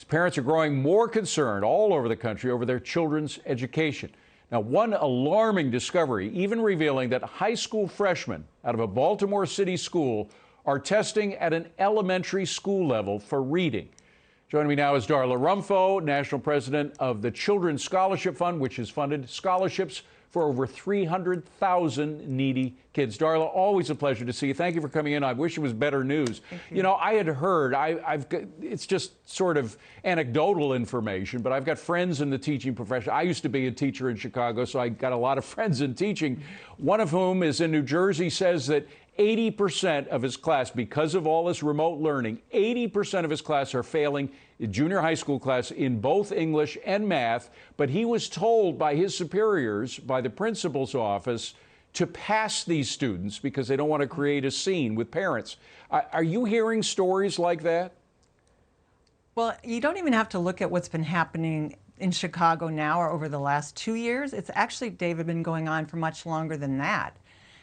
parents are growing more concerned all over the country over their children's education. Now, one alarming discovery, even revealing that high school freshmen out of a Baltimore City school are testing at an elementary school level for reading. Joining me now is Darla Romfo, National President of the Children's Scholarship Fund, which has funded scholarships for over 300,000 needy kids. Darla, always a pleasure to see you. Thank you for coming in. I wish it was better news. You know, I had heard, it's just sort of anecdotal information, but I've got friends in the teaching profession. I used to be a teacher in Chicago, so I got a lot of friends in teaching. One of whom is in New Jersey, says that 80% of his class, because of all this remote learning, 80% of his class are failing junior high school class in both English and math. But he was told by his superiors, by the principal's office, to pass these students because they don't want to create a scene with parents. Are you hearing stories like that? Well, you don't even have to look at what's been happening in Chicago now or over the last 2 years. It's actually, David, been going on for much longer than that.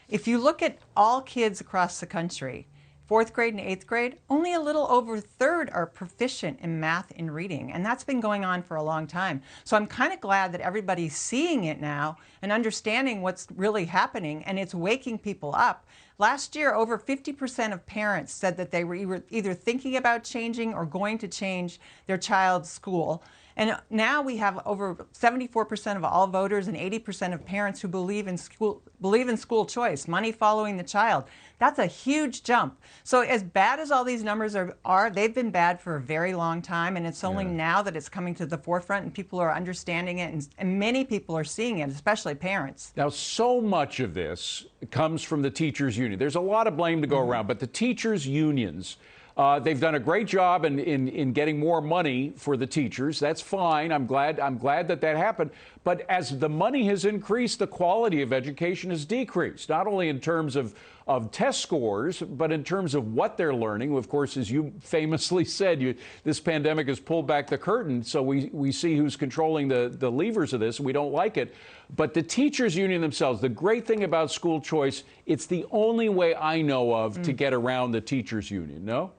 If you look at all kids across the country, 4th grade and 8th grade, only a little over a third are proficient in math and reading, and that's been going on for a long time. So I'm kind of glad that everybody's seeing it now and understanding what's really happening, and it's waking people up. Last year, over 50% of parents said that they were either thinking about changing or going to change their child's school. And now we have over 74% of all voters and 80% of parents who believe in school choice, money following the child. That's a huge jump. So as bad as all these numbers are, they've been bad for a very long time, and it's only now that it's coming to the forefront and people are understanding it, and many people are seeing it, especially parents. Now, so much of this comes from the teachers' union. There's a lot of blame to go around, but the teachers' unions, they've done a great job in getting more money for the teachers. That's fine. I'm glad that happened. But as the money has increased, the quality of education has decreased, not only in terms of test scores, but in terms of what they're learning. Of course, as you famously said, this pandemic has pulled back the curtain, so we see who's controlling the levers of this, and we don't like it. But the teachers' union themselves, the great thing about school choice, it's the only way I know of to get around the teachers' union, no?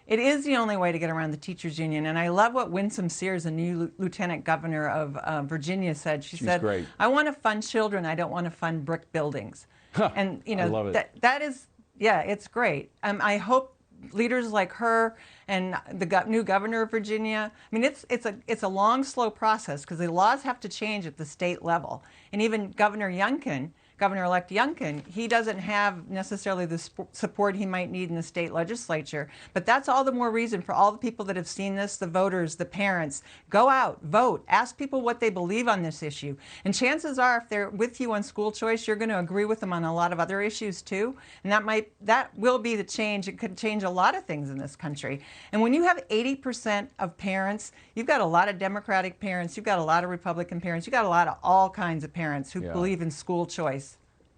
It is the only way to get around the teachers union, and I love what Winsome Sears, the new lieutenant governor of Virginia, said. She's said, great. I want to fund children, I don't want to fund brick buildings. And you know, I love it. That is, yeah, it's great. I hope leaders like her and the new governor of Virginia, I mean, it's a long, slow process because the laws have to change at the state level. And even Governor-elect Youngkin, he doesn't have necessarily the support he might need in the state legislature. But that's all the more reason for all the people that have seen this, the voters, the parents, go out, vote, ask people what they believe on this issue. And chances are, if they're with you on school choice, you're going to agree with them on a lot of other issues too. And that will be the change. It could change a lot of things in this country. And when you have 80% of parents, you've got a lot of Democratic parents, you've got a lot of Republican parents, you've got a lot of all kinds of parents who believe in school choice.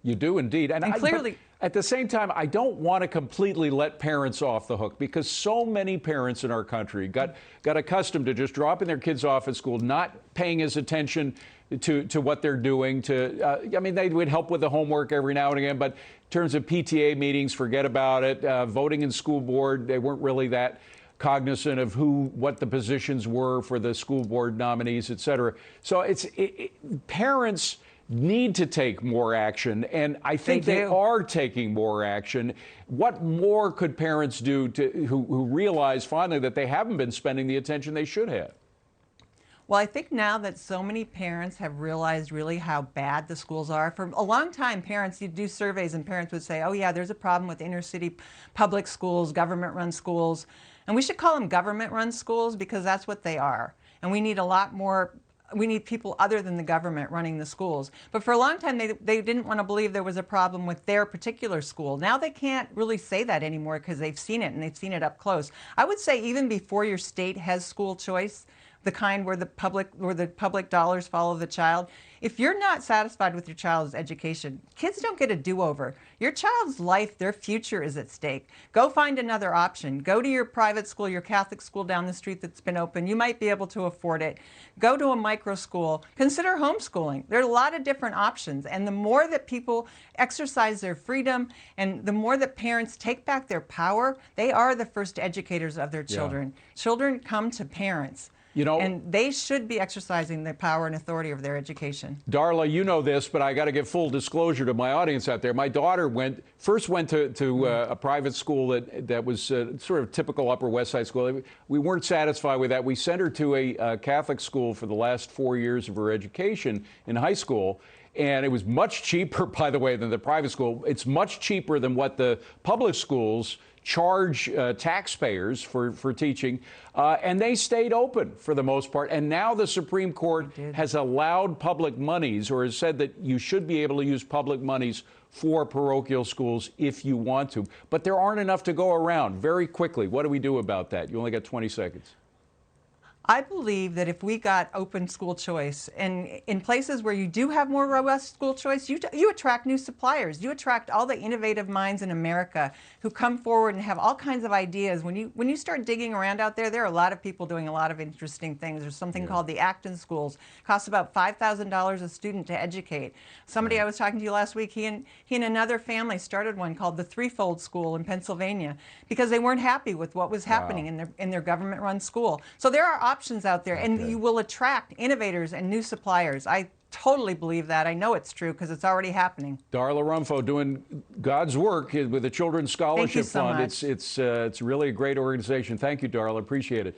You do indeed. And clearly, at the same time, I don't want to completely let parents off the hook because so many parents in our country got accustomed to just dropping their kids off at school, not paying as attention to what they're doing. I mean, they would help with the homework every now and again, but in terms of PTA meetings, forget about it. Voting in school board, they weren't really that cognizant of what the positions were for the school board nominees, et cetera. So parents need to take more action, and I think they are taking more action. What more could parents do who realize finally that they haven't been spending the attention they should have? Well, I think now that so many parents have realized really how bad the schools are, for a long time, parents, you'd do surveys and parents would say, oh yeah, there's a problem with inner city public schools, government-run schools, and we should call them government-run schools because that's what they are. And we need a lot more. We need people other than the government running the schools. But for a long time, they didn't want to believe there was a problem with their particular school. Now they can't really say that anymore because they've seen it and they've seen it up close. I would say even before your state has school choice, the kind where the public dollars follow the child. If you're not satisfied with your child's education, kids don't get a do-over. Your child's life, their future is at stake. Go find another option. Go to your private school, your Catholic school down the street that's been open. You might be able to afford it. Go to a micro school. Consider homeschooling. There are a lot of different options. And the more that people exercise their freedom and the more that parents take back their power, they are the first educators of their children. Yeah. Children come to parents. You know, and they should be exercising the power and authority of their education. Darla, you know this, but I got to give full disclosure to my audience out there. My daughter first went to a private school that was sort of typical Upper West Side school. We weren't satisfied with that. We sent her to a Catholic school for the last 4 years of her education in high school. And it was much cheaper, by the way, than the private school. It's much cheaper than what the public schools charge taxpayers for teaching, and they stayed open for the most part. And now the Supreme Court has allowed public monies, or has said that you should be able to use public monies for parochial schools if you want to. But there aren't enough to go around. Very quickly, what do we do about that? You only got 20 seconds. I believe that if we got open school choice, and in places where you do have more robust school choice, you attract new suppliers. You attract all the innovative minds in America who come forward and have all kinds of ideas. When you start digging around out there, there are a lot of people doing a lot of interesting things. There's something called the Acton schools. It costs about $5,000 a student to educate. Somebody I was talking to last week, he and another family started one called the Threefold School in Pennsylvania because they weren't happy with what was happening in their government-run school. So there are options out there, and you will attract innovators and new suppliers. I totally believe that. I know it's true because it's already happening. Darla Romfo doing God's work with the Children's Scholarship Fund. It's really a great organization. Thank you, Darla. Appreciate it.